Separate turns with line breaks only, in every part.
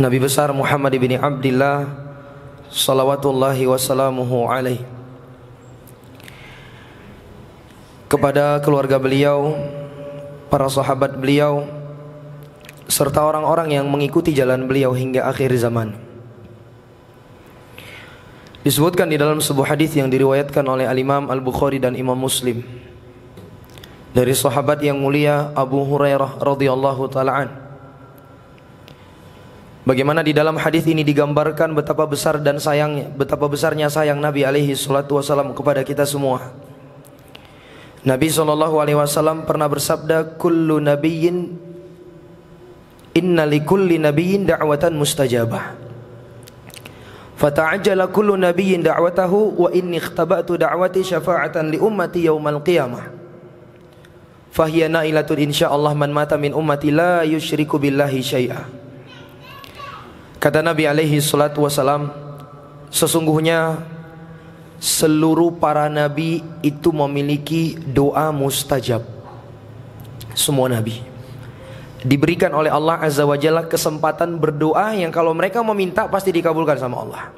Nabi besar Muhammad bin Abdullah salawatullahi wassalamuhu alaih, kepada keluarga beliau, para sahabat beliau, serta orang-orang yang mengikuti jalan beliau hingga akhir zaman. Disebutkan di dalam sebuah hadis yang diriwayatkan oleh Al-Imam Al-Bukhari dan Imam Muslim dari sahabat yang mulia Abu Hurairah radhiyallahu taala an, bagaimana di dalam hadis ini digambarkan betapa besarnya sayang Nabi alaihi salatu wasallam kepada kita semua. Nabi SAW pernah bersabda, kullu nabiyyin, inna likulli nabiyyin da'watan mustajabah, fata'ajjala kullu nabiyyin da'watahu, wa inni ikhtaba'tu da'wati syafa'atan li ummati yaumal qiyamah, fahiya na'ilatun insyaallah man mata min ummati la yusyriku billahi syai'a. Kata Nabi alaihi salatu wasalam, sesungguhnya seluruh para nabi itu memiliki doa mustajab. Semua nabi diberikan oleh Allah Azza wa Jalla kesempatan berdoa yang kalau mereka meminta pasti dikabulkan sama Allah.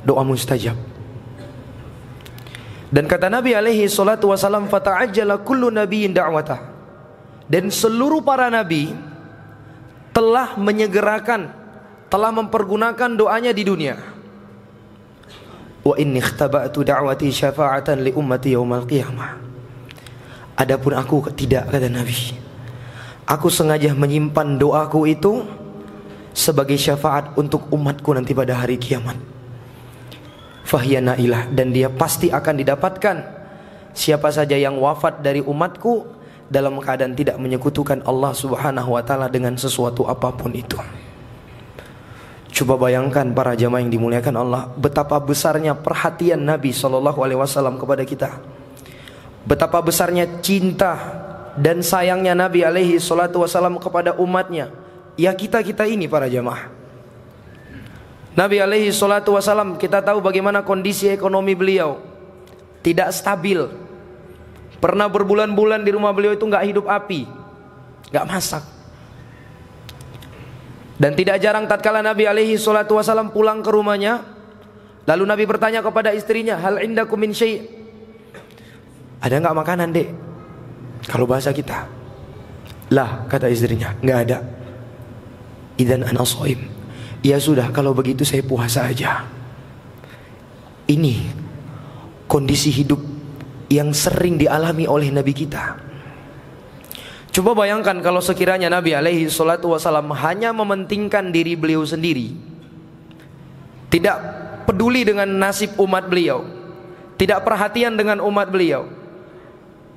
Doa mustajab. Dan kata Nabi alaihi salatu wasalam, fata'ajjala kullu nabiyyin da'watah, dan seluruh para nabi telah menyegerakan, telah mempergunakan doanya di dunia. Wa inni ikhtaba'tu da'wati syafa'atan li ummati yaumal qiyamah. Adapun aku tidak, kata Nabi, aku sengaja menyimpan doaku itu sebagai syafaat untuk umatku nanti pada hari kiamat. Fahiya na'ilah, dan dia pasti akan didapatkan siapa saja yang wafat dari umatku dalam keadaan tidak menyekutukan Allah Subhanahu wa taala dengan sesuatu apapun itu. Coba bayangkan para jamaah yang dimuliakan Allah, betapa besarnya perhatian Nabi SAW kepada kita, betapa besarnya cinta dan sayangnya Nabi alaihi salatu wasallam kepada umatnya. Ya kita ini para jamaah, Nabi alaihi salatu wasallam, kita tahu bagaimana kondisi ekonomi beliau, tidak stabil. Pernah berbulan-bulan di rumah beliau itu nggak hidup api, nggak masak. Dan tidak jarang tatkala Nabi alaihi salatu wasallam pulang ke rumahnya, lalu Nabi bertanya kepada istrinya, hal indakum min syai', ada enggak makanan, Dek? Kalau bahasa kita, lah, kata istrinya, enggak ada. Idzan ana shaim, ya sudah kalau begitu saya puasa aja. Ini kondisi hidup yang sering dialami oleh Nabi kita. Coba bayangkan kalau sekiranya Nabi alaihi salatu wasallam hanya mementingkan diri beliau sendiri, tidak peduli dengan nasib umat beliau, tidak perhatian dengan umat beliau,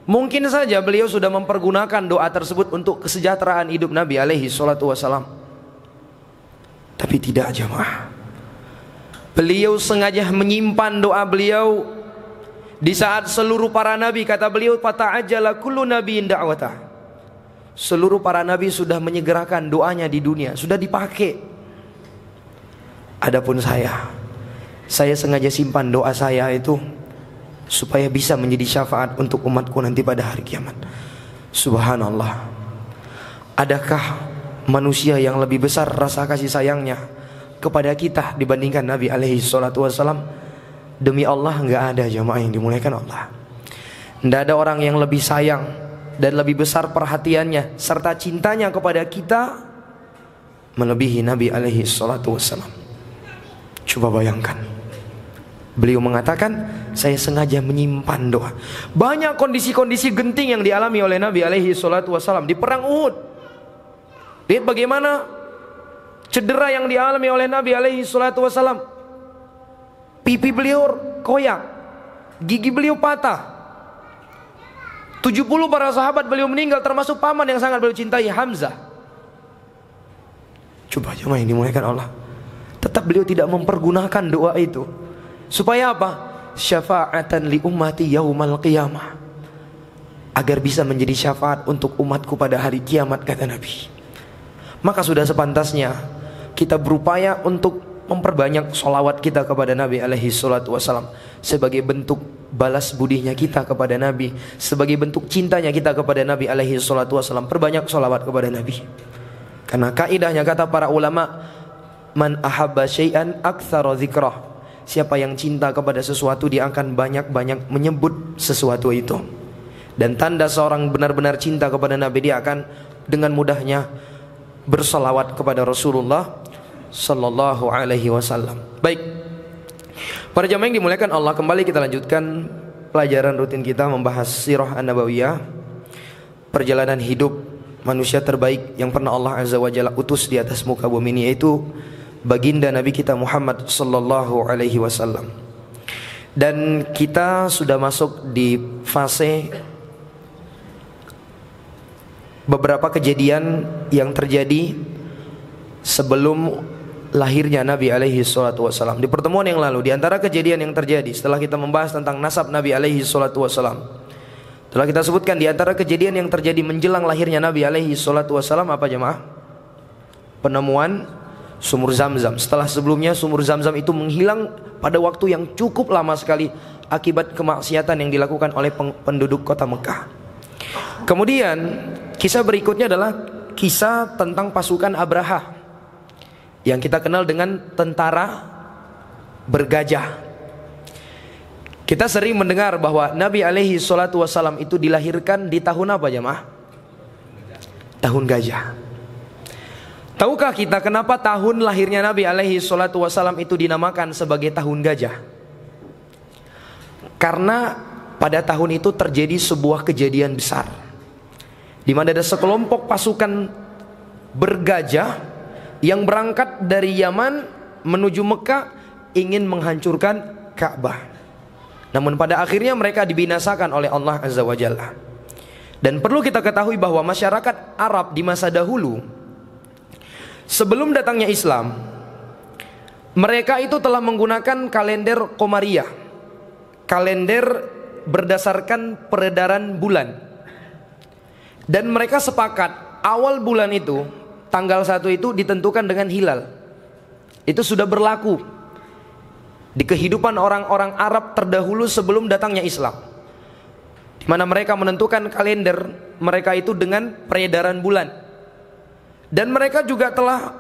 mungkin saja beliau sudah mempergunakan doa tersebut untuk kesejahteraan hidup Nabi alaihi salatu wasallam. Tapi tidak, jemaah. Beliau sengaja menyimpan doa beliau di saat seluruh para nabi, kata beliau, fata'ajjala kullu nabiyyin da'watah, seluruh para nabi sudah menyegerakan doanya di dunia, sudah dipakai. Adapun saya sengaja simpan doa saya itu supaya bisa menjadi syafaat untuk umatku nanti pada hari kiamat. Subhanallah. Adakah manusia yang lebih besar rasa kasih sayangnya kepada kita dibandingkan Nabi alaihi salatu wasallam? Demi Allah, enggak ada, jamaah yang dimuliakan Allah. Enggak ada orang yang lebih sayang dan lebih besar perhatiannya serta cintanya kepada kita melebihi Nabi alaihi salatu wassalam. Coba bayangkan, beliau mengatakan, saya sengaja menyimpan doa. Banyak kondisi-kondisi genting yang dialami oleh Nabi alaihi salatu wassalam. Di perang Uhud, lihat bagaimana cedera yang dialami oleh Nabi alaihi salatu wassalam. Pipi beliau koyak, gigi beliau patah, 70 para sahabat beliau meninggal, termasuk paman yang sangat beliau cintai, Hamzah. Coba jemaah yang dimuliakan Allah, tetap beliau tidak mempergunakan doa itu. Supaya apa? Syafa'atan li ummati yaumal qiyamah, agar bisa menjadi syafaat untuk umatku pada hari kiamat, kata Nabi. Maka sudah sepantasnya kita berupaya untuk memperbanyak sholawat kita kepada Nabi alaihi salatu wasallam, sebagai bentuk balas budinya kita kepada Nabi, sebagai bentuk cintanya kita kepada Nabi alaihi salatu wasallam. Perbanyak sholawat kepada Nabi. Karena kaidahnya kata para ulama, man ahabba syai'an aktsara dzikrah. Siapa yang cinta kepada sesuatu, dia akan banyak-banyak menyebut sesuatu itu. Dan tanda seorang benar-benar cinta kepada Nabi, dia akan dengan mudahnya bersalawat kepada Rasulullah sallallahu alaihi wasallam. Baik, para jamaah yang dimuliakan Allah, kembali kita lanjutkan pelajaran rutin kita membahas sirah an-nabawiyah, perjalanan hidup manusia terbaik yang pernah Allah Azza wa Jalla utus di atas muka bumi ini, yaitu baginda Nabi kita Muhammad sallallahu alaihi wasallam. Dan kita sudah masuk di fase beberapa kejadian yang terjadi sebelum lahirnya Nabi alaihi salatu wasallam. Di pertemuan yang lalu, di antara kejadian yang terjadi setelah kita membahas tentang nasab Nabi alaihi salatu wasallam, telah kita sebutkan di antara kejadian yang terjadi menjelang lahirnya Nabi alaihi salatu wasallam apa jemaah? Penemuan sumur Zamzam. Setelah sebelumnya sumur Zamzam itu menghilang pada waktu yang cukup lama sekali akibat kemaksiatan yang dilakukan oleh penduduk kota Mekah. Kemudian kisah berikutnya adalah kisah tentang pasukan Abraha yang kita kenal dengan tentara bergajah. Kita sering mendengar bahwa Nabi alaihi salatu wasallam itu dilahirkan di tahun apa jemaah? Tahun gajah. Tahukah kita kenapa tahun lahirnya Nabi alaihi salatu wasallam itu dinamakan sebagai tahun gajah? Karena pada tahun itu terjadi sebuah kejadian besar, di mana ada sekelompok pasukan bergajah yang berangkat dari Yaman menuju Mekah ingin menghancurkan Ka'bah. Namun pada akhirnya mereka dibinasakan oleh Allah Azza wa Jalla. Dan perlu kita ketahui bahwa masyarakat Arab di masa dahulu, sebelum datangnya Islam, mereka itu telah menggunakan kalender Qomariyah, kalender berdasarkan peredaran bulan. Dan mereka sepakat awal bulan itu, tanggal 1 itu ditentukan dengan hilal. Itu sudah berlaku di kehidupan orang-orang Arab terdahulu sebelum datangnya Islam, di mana mereka menentukan kalender mereka itu dengan peredaran bulan. Dan mereka juga telah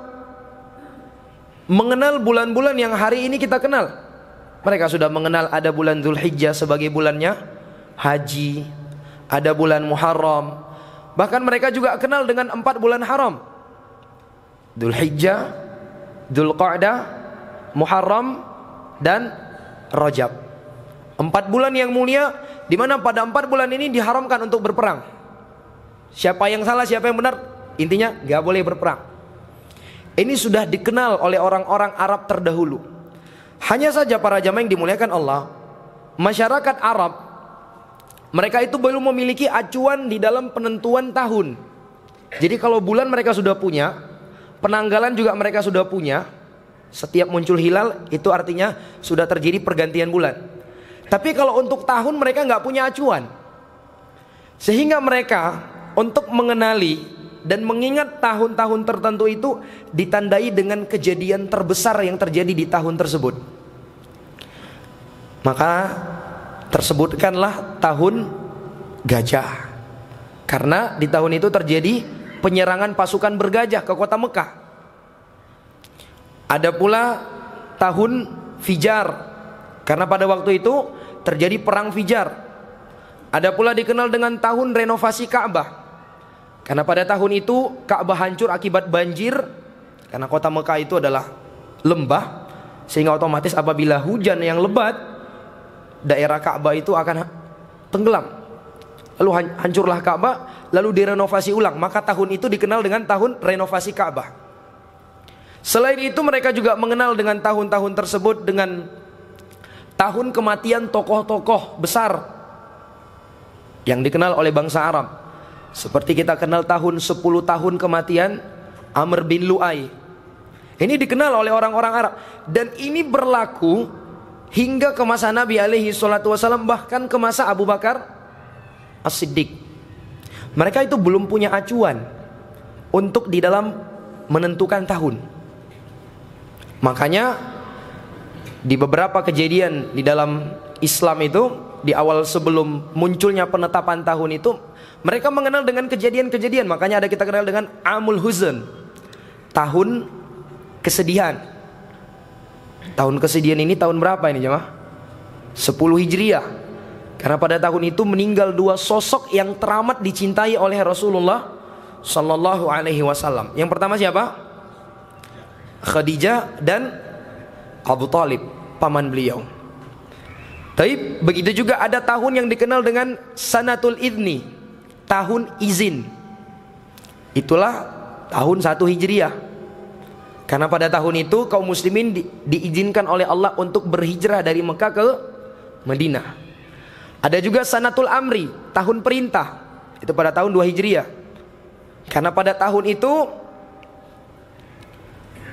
mengenal bulan-bulan yang hari ini kita kenal. Mereka sudah mengenal ada bulan Dzulhijjah sebagai bulannya haji, ada bulan Muharram. Bahkan mereka juga kenal dengan 4 bulan haram: Dzulhijjah, Dzulqa'dah, Muharram, dan Rajab. 4 bulan yang mulia, di mana pada 4 bulan ini diharamkan untuk berperang. Siapa yang salah, siapa yang benar, intinya gak boleh berperang. Ini sudah dikenal oleh orang-orang Arab terdahulu. Hanya saja para jamaah yang dimuliakan Allah, masyarakat Arab, mereka itu belum memiliki acuan di dalam penentuan tahun. Jadi kalau bulan mereka sudah punya, penanggalan juga mereka sudah punya. Setiap muncul hilal itu artinya sudah terjadi pergantian bulan. Tapi kalau untuk tahun mereka nggak punya acuan. Sehingga mereka untuk mengenali dan mengingat tahun-tahun tertentu itu ditandai dengan kejadian terbesar yang terjadi di tahun tersebut. Maka tersebutkanlah tahun gajah, karena di tahun itu terjadi penyerangan pasukan bergajah ke kota Mekah. Ada pula tahun Fijar, karena pada waktu itu terjadi perang Fijar. Ada pula dikenal dengan tahun renovasi Ka'bah, karena pada tahun itu Ka'bah hancur akibat banjir, karena kota Mekah itu adalah lembah, sehingga otomatis apabila hujan yang lebat, daerah Ka'bah itu akan tenggelam. Lalu hancurlah Ka'bah, lalu direnovasi ulang. Maka tahun itu dikenal dengan tahun renovasi Ka'bah. Selain itu mereka juga mengenal dengan tahun-tahun tersebut dengan tahun kematian tokoh-tokoh besar yang dikenal oleh bangsa Arab. Seperti kita kenal tahun 10 tahun kematian Amr bin Lu'ay. Ini dikenal oleh orang-orang Arab. Dan ini berlaku hingga ke masa Nabi alaihi salatu wasallam, bahkan ke masa Abu Bakar As-Siddiq. Mereka itu belum punya acuan untuk di dalam menentukan tahun. Makanya di beberapa kejadian di dalam Islam itu, di awal sebelum munculnya penetapan tahun itu, mereka mengenal dengan kejadian-kejadian. Makanya ada kita kenal dengan Amul Huzn, tahun kesedihan. Tahun kesedihan ini tahun berapa ini jemaah? 10 Hijriah. Karena pada tahun itu meninggal dua sosok yang teramat dicintai oleh Rasulullah sallallahu alaihi wasallam. Yang pertama siapa? Khadijah dan Abu Talib, paman beliau. Tapi begitu juga ada tahun yang dikenal dengan Sanatul Idni, tahun izin. Itulah tahun 1 Hijriah. Karena pada tahun itu kaum muslimin diizinkan oleh Allah untuk berhijrah dari Mekah ke Madinah. Ada juga Sanatul Amri, tahun perintah. Itu pada tahun 2 Hijriah. Karena pada tahun itu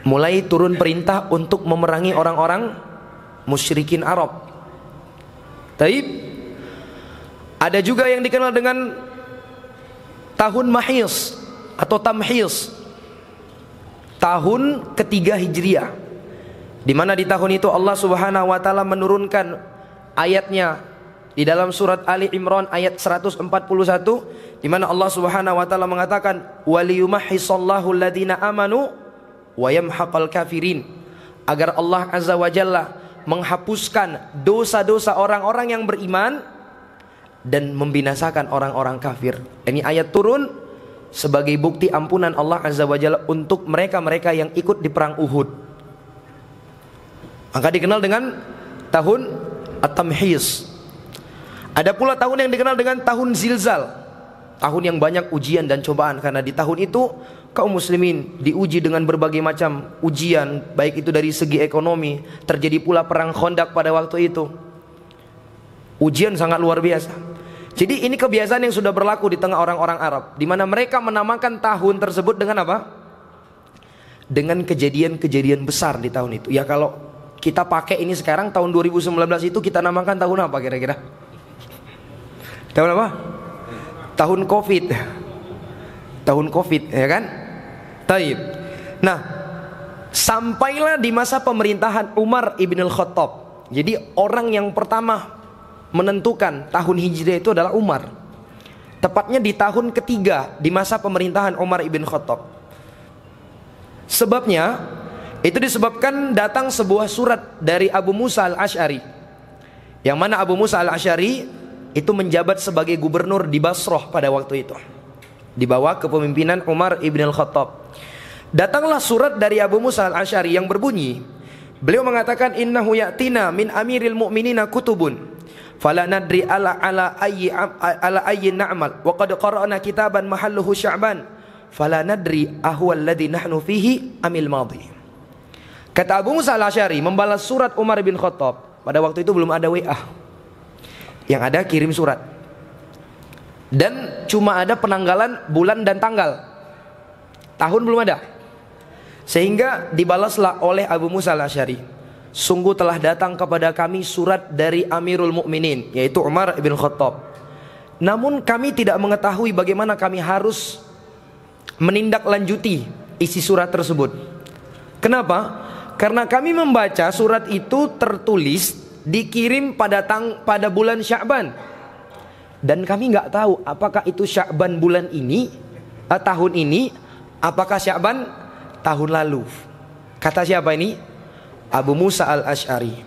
mulai turun perintah untuk memerangi orang-orang musyrikin Arab. Taib. Ada juga yang dikenal dengan tahun Mahis atau Tamhis, tahun ketiga Hijriah, di mana di tahun itu Allah Subhanahu wa taala menurunkan ayatnya di dalam surat Ali Imran ayat 141, di mana Allah Subhanahu wa taala mengatakan waliyumahhisallahu alladhina amanu wa yamhaqal kafirin, agar Allah Azza wa Jalla menghapuskan dosa-dosa orang-orang yang beriman dan membinasakan orang-orang kafir. Ini ayat turun sebagai bukti ampunan Allah Azza wa Jalla untuk mereka-mereka yang ikut di perang Uhud. Maka dikenal dengan tahun At-Tamhis. Ada pula tahun yang dikenal dengan tahun Zilzal, tahun yang banyak ujian dan cobaan. Karena di tahun itu kaum muslimin diuji dengan berbagai macam ujian, baik itu dari segi ekonomi. Terjadi pula perang Khandaq pada waktu itu. Ujian sangat luar biasa. Jadi ini kebiasaan yang sudah berlaku di tengah orang-orang Arab, di mana mereka menamakan tahun tersebut dengan apa? Dengan kejadian-kejadian besar di tahun itu. Ya kalau kita pakai ini sekarang tahun 2019 itu kita namakan tahun apa kira-kira? Tahun apa? Tahun Covid. Tahun Covid, ya kan? Taib. Nah, sampailah di masa pemerintahan Umar ibn al-Khattab. Jadi orang yang pertama menentukan tahun Hijriah itu adalah Umar. Tepatnya di tahun ketiga di masa pemerintahan Umar ibn Khattab. Sebabnya itu disebabkan datang sebuah surat dari Abu Musa al-Asy'ari, yang mana Abu Musa al-Asy'ari itu menjabat sebagai gubernur di Basrah pada waktu itu, di bawah kepemimpinan Umar ibn al-Khattab. Datanglah surat dari Abu Musa al-Asy'ari yang berbunyi, beliau mengatakan innahu ya'tina min amiril mu'minina kutubun fala nadri ala ayyi na'mal wa qad qara'na kitaban mahalluhu sya'ban fala nadri ahwa alladhi nahnu fihi amil madhi. Kata Abu Musa al-Asy'ari membalas surat Umar bin Khattab. Pada waktu itu belum ada WA, yang ada kirim surat, dan cuma ada penanggalan bulan dan tanggal, tahun belum ada. Sehingga dibalaslah oleh Abu Musa al-Asy'ari, sungguh telah datang kepada kami surat dari Amirul Mukminin, yaitu Umar bin Khattab. Namun kami tidak mengetahui bagaimana kami harus menindaklanjuti isi surat tersebut. Kenapa? Karena kami membaca surat itu tertulis dikirim pada bulan Sya'ban, dan kami nggak tahu apakah itu Sya'ban bulan ini, tahun ini, apakah Sya'ban tahun lalu. Kata siapa ini? Abu Musa al-Asy'ari.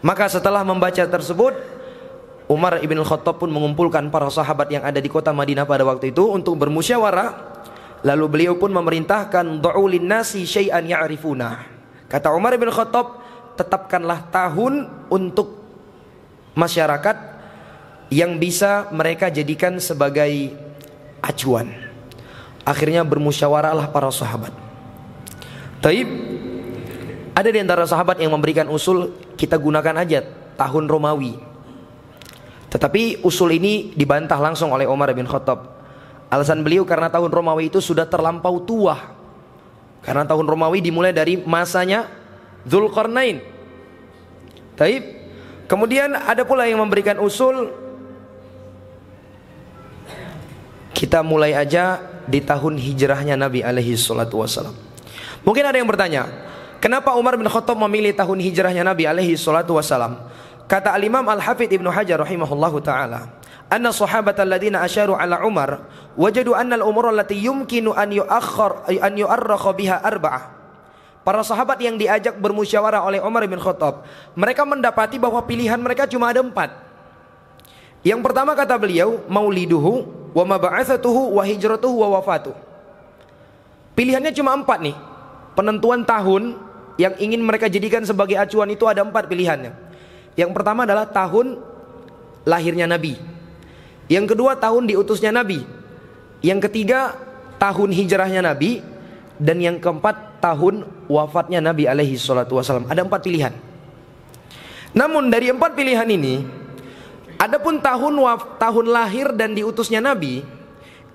Maka setelah membaca tersebut, Umar ibn Khattab pun mengumpulkan para sahabat yang ada di kota Madinah pada waktu itu untuk bermusyawarah. Lalu beliau pun memerintahkan du'u lin-nasi syai'an ya'rifuna. Kata Umar ibn Khattab, tetapkanlah tahun untuk masyarakat yang bisa mereka jadikan sebagai acuan. Akhirnya bermusyawarahlah para sahabat. Taib. Ada di antara sahabat yang memberikan usul, kita gunakan aja tahun Romawi. Tetapi usul ini dibantah langsung oleh Umar bin Khattab. Alasan beliau karena tahun Romawi itu sudah terlampau tua. Karena tahun Romawi dimulai dari masanya Dzulqarnain. Taib. Kemudian ada pula yang memberikan usul, kita mulai aja di tahun hijrahnya Nabi alaihi salatu wasallam. Mungkin ada yang bertanya, kenapa Umar bin Khattab memilih tahun hijrahnya Nabi alaihi salatu wasallam? Kata Al-Imam Al-Hafidz Ibnu Hajar rahimahullahu taala, anna sahabata alladziina asyaru ala Umar wajadu anna al-umur allati yumkinu an yu'arrakha biha arba'ah. Para sahabat yang diajak bermusyawarah oleh Umar bin Khattab, mereka mendapati bahwa pilihan mereka cuma ada 4. Yang pertama kata beliau, mauliduhu wa mab'atsatuhu wa hijratuhu wa wafatuh. Pilihannya cuma 4 nih. Penentuan tahun yang ingin mereka jadikan sebagai acuan itu ada 4 pilihannya. Yang pertama adalah tahun lahirnya Nabi. Yang kedua tahun diutusnya Nabi. Yang ketiga tahun hijrahnya Nabi. Dan yang keempat tahun wafatnya Nabi alaihi salatu wasallam. Ada 4 pilihan. Namun dari 4 pilihan ini, adapun tahun lahir dan diutusnya Nabi,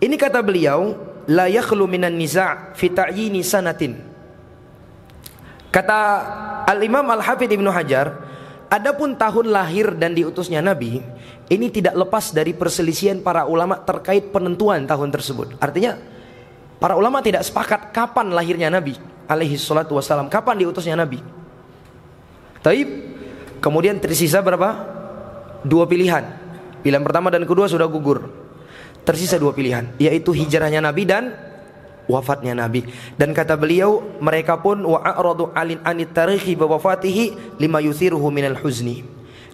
ini kata beliau, la yakhlu minan niza' fi ta'yini sanatin. Kata Al-Imam Al-Hafidz Ibnu Hajar, adapun tahun lahir dan diutusnya Nabi, ini tidak lepas dari perselisihan para ulama terkait penentuan tahun tersebut. Artinya para ulama tidak sepakat kapan lahirnya Nabi alaihi salatu wasallam, kapan diutusnya Nabi. Taib. Kemudian tersisa berapa? 2 pilihan. Pilihan pertama dan kedua sudah gugur. Tersisa 2 pilihan, yaitu hijrahnya Nabi dan wafatnya Nabi. Dan kata beliau, mereka pun wa'aradu alin anit tarikhi bi wafatihi lima yuthiruhu minal huzni.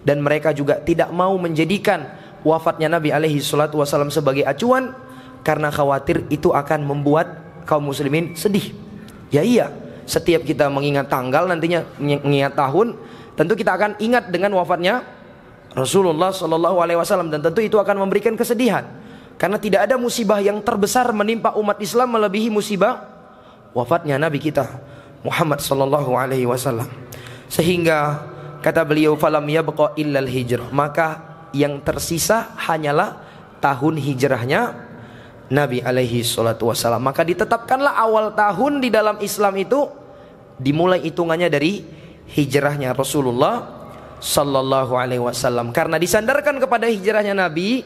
Dan mereka juga tidak mau menjadikan wafatnya Nabi alaihi salatu wasallam sebagai acuan, karena khawatir itu akan membuat kaum muslimin sedih. Ya iya, setiap kita mengingat tanggal, nantinya mengingat tahun, tentu kita akan ingat dengan wafatnya Rasulullah sallallahu alaihi wasallam, dan tentu itu akan memberikan kesedihan. Karena tidak ada musibah yang terbesar menimpa umat Islam melebihi musibah wafatnya Nabi kita Muhammad sallallahu alaihi wasallam. Sehingga kata beliau, falam yabqa illal hijrah, maka yang tersisa hanyalah tahun hijrahnya Nabi alaihi salatu wasallam. Maka ditetapkanlah awal tahun di dalam Islam itu dimulai hitungannya dari hijrahnya Rasulullah sallallahu alaihi wasallam. Karena disandarkan kepada hijrahnya Nabi,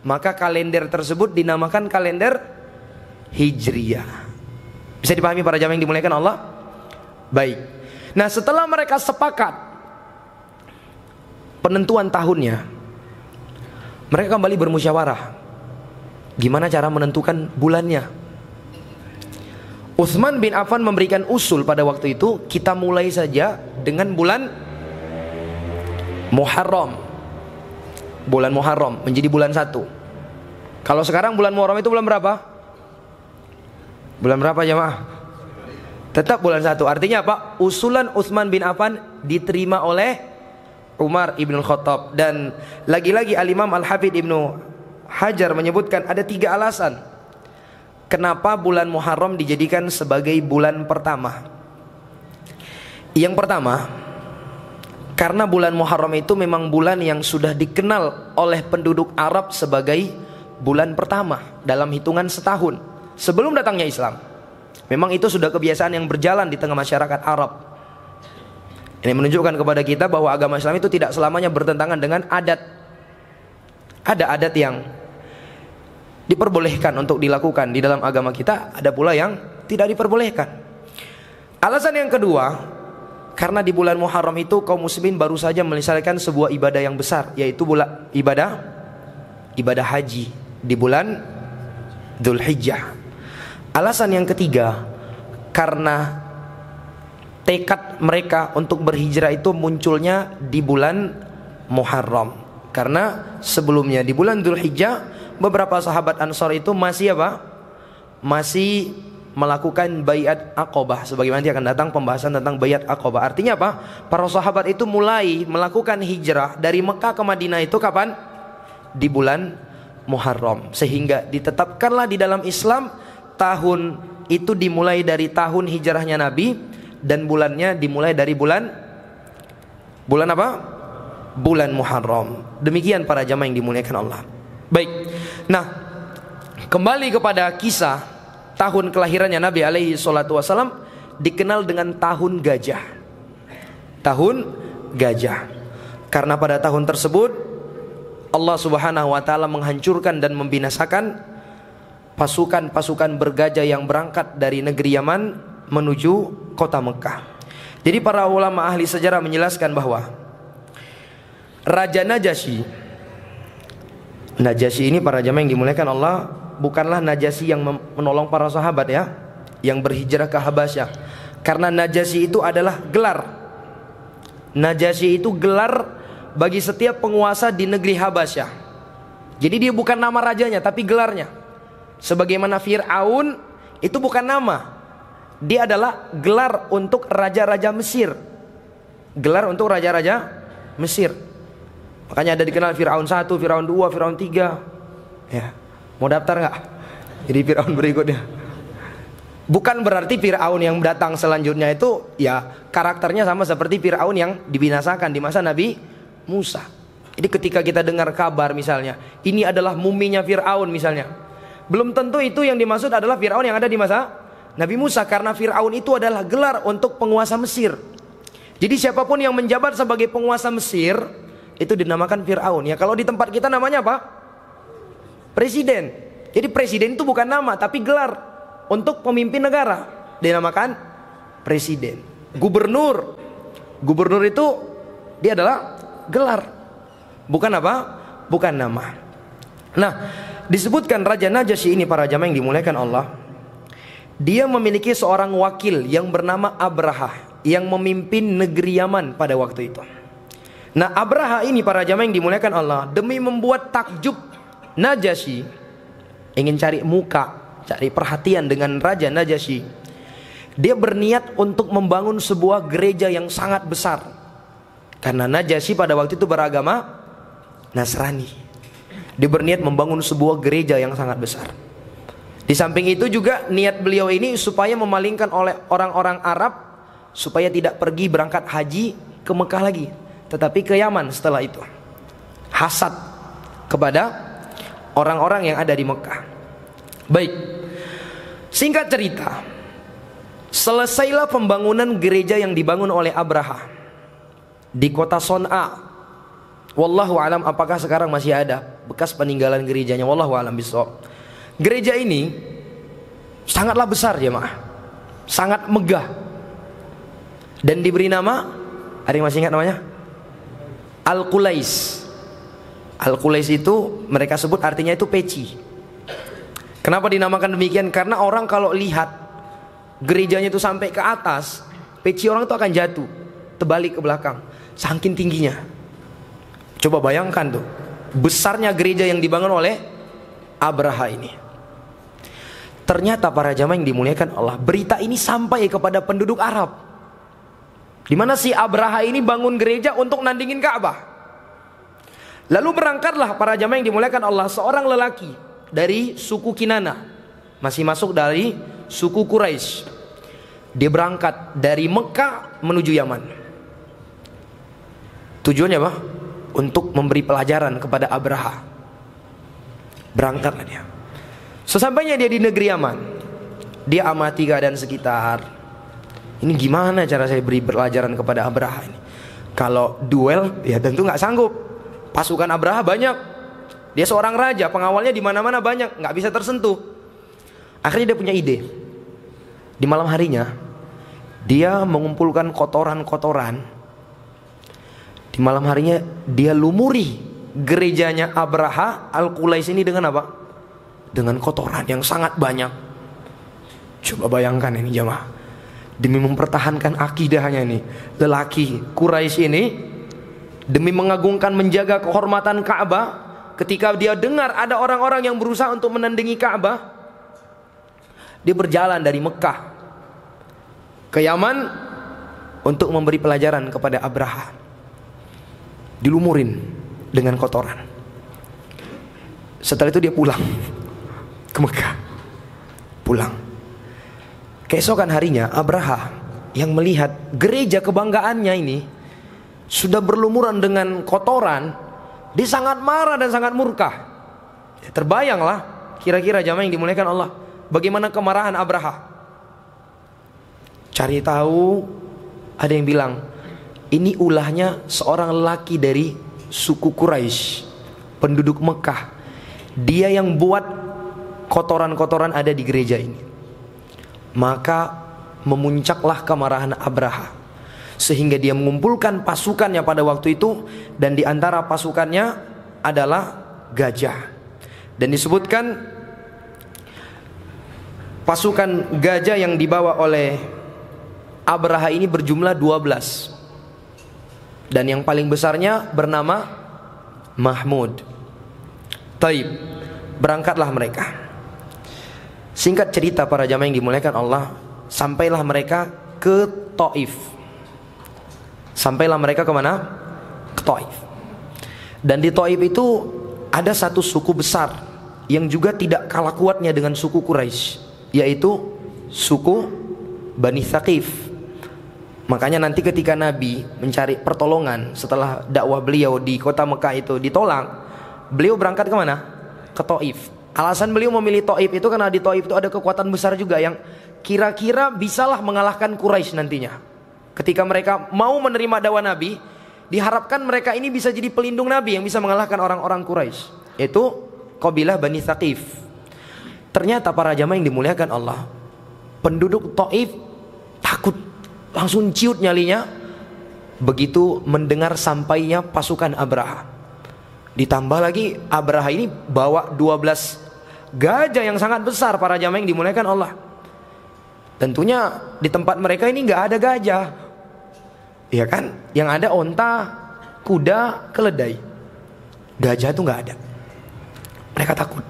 maka kalender tersebut dinamakan kalender Hijriyah. Bisa dipahami para jamaah yang dimuliakan Allah? Baik. Nah, setelah mereka sepakat penentuan tahunnya, mereka kembali bermusyawarah. Gimana cara menentukan bulannya? Utsman bin Affan memberikan usul pada waktu itu, kita mulai saja dengan bulan Muharram. Bulan Muharram menjadi bulan 1. Kalau sekarang bulan Muharram itu bulan berapa? Bulan berapa jemaah? Tetap bulan 1. Artinya apa? Usulan Utsman bin Affan diterima oleh Umar ibn Khattab. Dan lagi-lagi Al-Imam Al-Hafidz Ibnu Hajar menyebutkan ada 3 alasan kenapa bulan Muharram dijadikan sebagai bulan pertama. Yang pertama, karena bulan Muharram itu memang bulan yang sudah dikenal oleh penduduk Arab sebagai bulan pertama dalam hitungan setahun sebelum datangnya Islam. Memang itu sudah kebiasaan yang berjalan di tengah masyarakat Arab. Ini menunjukkan kepada kita bahwa agama Islam itu tidak selamanya bertentangan dengan adat. Ada adat yang diperbolehkan untuk dilakukan di dalam agama kita, ada pula yang tidak diperbolehkan. Alasan yang kedua, karena di bulan Muharram itu kaum muslimin baru saja menyelesaikan sebuah ibadah yang besar, yaitu ibadah haji di bulan Dzulhijjah. Alasan yang ketiga, karena tekad mereka untuk berhijrah itu munculnya di bulan Muharram. Karena sebelumnya di bulan Dzulhijjah beberapa sahabat Ansar itu masih apa? Masih melakukan baiat Aqabah. Sebagaimana nanti akan datang pembahasan tentang baiat Aqabah. Artinya apa? Para sahabat itu mulai melakukan hijrah dari Mekah ke Madinah itu kapan? Di bulan Muharram. Sehingga ditetapkanlah di dalam Islam tahun itu dimulai dari tahun hijrahnya Nabi, dan bulannya dimulai dari bulan apa? Bulan Muharram. Demikian para jamaah yang dimuliakan Allah. Baik. Nah, kembali kepada kisah tahun kelahirannya Nabi alaihi salatu wasallam, dikenal dengan tahun gajah. Tahun gajah. Karena pada tahun tersebut Allah Subhanahu wa taala menghancurkan dan membinasakan pasukan-pasukan bergajah yang berangkat dari negeri Yaman menuju kota Mekah. Jadi para ulama ahli sejarah menjelaskan bahwa Raja Najasyi Najasyi ini para jamaah yang dimuliakan Allah, bukanlah Najasyi yang menolong para sahabat ya, yang berhijrah ke Habasyah. Karena Najasyi itu adalah gelar. Najasyi itu gelar bagi setiap penguasa di negeri Habasyah. Jadi dia bukan nama rajanya tapi gelarnya. Sebagaimana Fir'aun itu bukan nama, dia adalah gelar untuk raja-raja Mesir. Gelar untuk raja-raja Mesir. Makanya ada dikenal Fir'aun 1, Fir'aun 2, Fir'aun 3. Ya. Mau daftar nggak? Jadi Fir'aun berikutnya. Bukan berarti Fir'aun yang datang selanjutnya itu ya karakternya sama seperti Fir'aun yang dibinasakan di masa Nabi Musa. Jadi ketika kita dengar kabar misalnya, ini adalah muminya Fir'aun misalnya, belum tentu itu yang dimaksud adalah Fir'aun yang ada di masa Nabi Musa. Karena Fir'aun itu adalah gelar untuk penguasa Mesir. Jadi siapapun yang menjabat sebagai penguasa Mesir itu dinamakan Fir'aun. Ya kalau di tempat kita namanya apa? Presiden. Jadi presiden itu bukan nama tapi gelar untuk pemimpin negara, dinamakan presiden. Gubernur, gubernur itu dia adalah gelar, bukan apa? Bukan nama. Nah, disebutkan Raja Najasyi ini para jamaah yang dimuliakan Allah, dia memiliki seorang wakil yang bernama Abraha yang memimpin negeri Yaman pada waktu itu. Nah, Abraha ini para jamaah yang dimuliakan Allah, demi membuat takjub Najasyi, ingin cari muka, cari perhatian dengan Raja Najasyi, dia berniat untuk membangun sebuah gereja yang sangat besar. Karena Najasyi pada waktu itu beragama Nasrani. Dia berniat membangun sebuah gereja yang sangat besar. Di samping itu juga niat beliau ini supaya memalingkan oleh orang-orang Arab supaya tidak pergi berangkat haji ke Mekah lagi, tetapi ke Yaman setelah itu. Hasad kepada orang-orang yang ada di Mekah. Baik, singkat cerita, selesailah pembangunan gereja yang dibangun oleh Abraha di kota Son'a. Wallahu alam apakah sekarang masih ada bekas peninggalan gerejanya, wallahu alam bishawab. Gereja ini sangatlah besar jemaah, sangat megah, dan diberi nama, ada yang masih ingat namanya? Al-Qulais. Al-Qulais itu mereka sebut artinya itu peci. Kenapa dinamakan demikian? Karena orang kalau lihat gerejanya itu sampai ke atas, peci orang itu akan jatuh terbalik ke belakang, saking tingginya. Coba bayangkan tuh, besarnya gereja yang dibangun oleh Abraha ini. Ternyata para jamaah yang dimuliakan Allah, berita ini sampai kepada penduduk Arab, di mana si Abraha ini bangun gereja untuk nandingin Ka'bah. Lalu berangkatlah para jamaah yang dimuliakan Allah, seorang lelaki dari suku Kinana, masih masuk dari suku Quraisy. Dia berangkat dari Mekah menuju Yaman. Tujuannya apa? Untuk memberi pelajaran kepada Abraha. Berangkatlah dia. Sesampainya dia di negeri Yaman, dia amati keadaan sekitar. Ini gimana cara saya beri pelajaran kepada Abraha ini? Kalau duel, ya tentu nggak sanggup. Pasukan Abraha banyak. Dia seorang raja, pengawalnya di mana-mana banyak, nggak bisa tersentuh. Akhirnya dia punya ide. Di malam harinya, dia mengumpulkan kotoran-kotoran. Di malam harinya dia lumuri gerejanya Abraha Al-Qulais ini dengan apa? Dengan kotoran yang sangat banyak. Coba bayangkan ini jemaah, demi mempertahankan akidahnya ini, lelaki Quraisy ini demi mengagungkan, menjaga kehormatan Ka'bah, ketika dia dengar ada orang-orang yang berusaha untuk menandingi Ka'bah, dia berjalan dari Mekah ke Yaman untuk memberi pelajaran kepada Abraha. Dilumurin dengan kotoran. Setelah itu dia pulang ke Mekah. Pulang. Keesokan harinya Abraha yang melihat gereja kebanggaannya ini sudah berlumuran dengan kotoran, dia sangat marah dan sangat murka. Ya, terbayanglah kira-kira jamaah yang dimuliakan Allah, bagaimana kemarahan Abraha. Cari tahu, ada yang bilang ini ulahnya seorang lelaki dari suku Quraisy, penduduk Mekah. Dia yang buat kotoran-kotoran ada di gereja ini. Maka memuncaklah kemarahan Abraha, sehingga dia mengumpulkan pasukannya pada waktu itu, dan di antara pasukannya adalah gajah. Dan disebutkan pasukan gajah yang dibawa oleh Abraha ini berjumlah 12. Dan yang paling besarnya bernama Mahmud. Taib, berangkatlah mereka. Singkat cerita para jamaah yang dimuliakan Allah, sampailah mereka ke Taif. Sampailah mereka kemana? Ke Taif. Dan di Taif itu ada satu suku besar yang juga tidak kalah kuatnya dengan suku Quraisy, yaitu suku Bani Thaqif. Makanya nanti ketika Nabi mencari pertolongan setelah dakwah beliau di kota Mekah itu ditolak, beliau berangkat kemana? Ke Taif. Alasan beliau memilih Taif itu karena di Taif itu ada kekuatan besar juga yang kira-kira bisalah mengalahkan Quraisy nantinya. Ketika mereka mau menerima dakwah Nabi, diharapkan mereka ini bisa jadi pelindung Nabi yang bisa mengalahkan orang-orang Quraisy, yaitu kabilah Bani Thaqif. Ternyata para jamaah yang dimuliakan Allah, penduduk Taif takut, langsung ciut nyalinya begitu mendengar sampainya pasukan Abraha. Ditambah lagi Abraha ini bawa 12 gajah yang sangat besar para jamaah yang dimuliakan Allah. Tentunya di tempat mereka ini nggak ada gajah, ya kan? Yang ada onta, kuda, keledai. Gajah itu nggak ada. Mereka takut.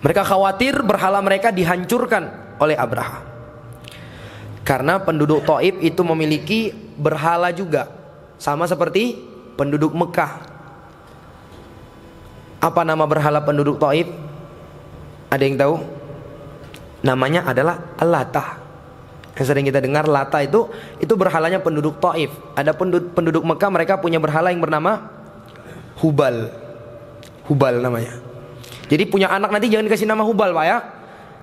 Mereka khawatir berhala mereka dihancurkan oleh Abraha. Karena penduduk Taif itu memiliki berhala juga, sama seperti penduduk Mekah. Apa nama berhala penduduk Taif? Ada yang tahu? Namanya adalah Al-Latah. Yang sering kita dengar Lata itu berhalanya penduduk Taif. Ada penduduk Mekah, mereka punya berhala yang bernama Hubal. Hubal namanya. Jadi punya anak nanti jangan dikasih nama Hubal, Pak ya.